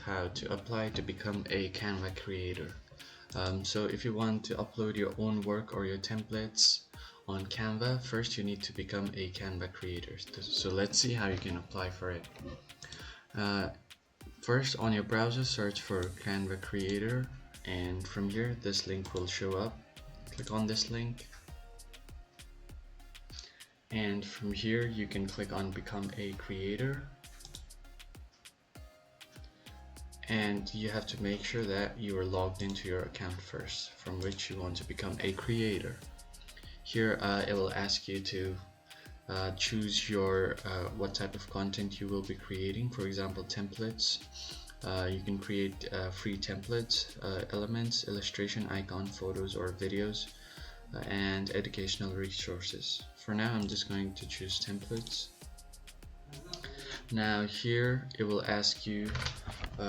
how to apply to become a Canva creator. So if you want to upload your own work or your templates on Canva, first you need to become a Canva creator. So let's see how you can apply for it. First, on your browser, search for Canva creator, and from here this link will show up. Click on this link, and from here you can click on become a creator, and you have to make sure that you are logged into your account first from which you want to become a creator. Here it will ask you to choose your what type of content you will be creating. For example, templates. You can create free templates, elements, illustration, icon, photos or videos, and educational resources. For now I'm just going to choose templates. Now here it will ask you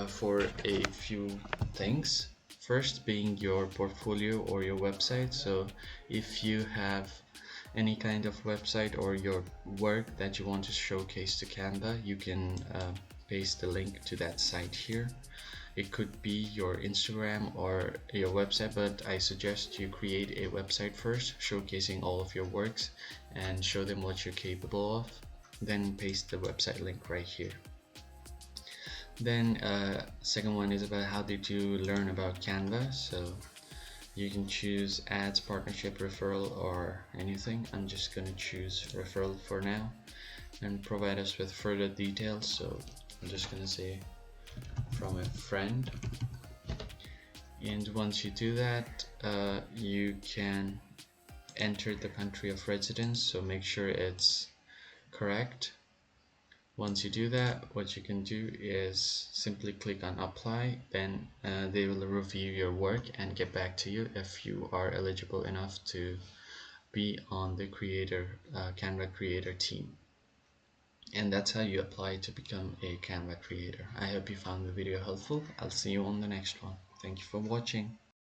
for a few things. First being your portfolio or your website. So if you have any kind of website or your work that you want to showcase to Canva, you can paste the link to that site here. It could be your Instagram or your website, but I suggest you create a website first showcasing all of your works and show them what you're capable of, then paste the website link right here. Then second one is about how did you learn about Canva. So you can choose ads, partnership, referral, or anything. I'm just going to choose referral for now, and provide us with further details. So I'm just going to say from a friend, and once you do that you can enter the country of residence, so make sure it's correct. Once you do that, what you can do is simply click on apply, then they will review your work and get back to you if you are eligible enough to be on the Canva creator team. And that's how you apply to become a Canva creator. I hope you found the video helpful. I'll see you on the next one. Thank you for watching.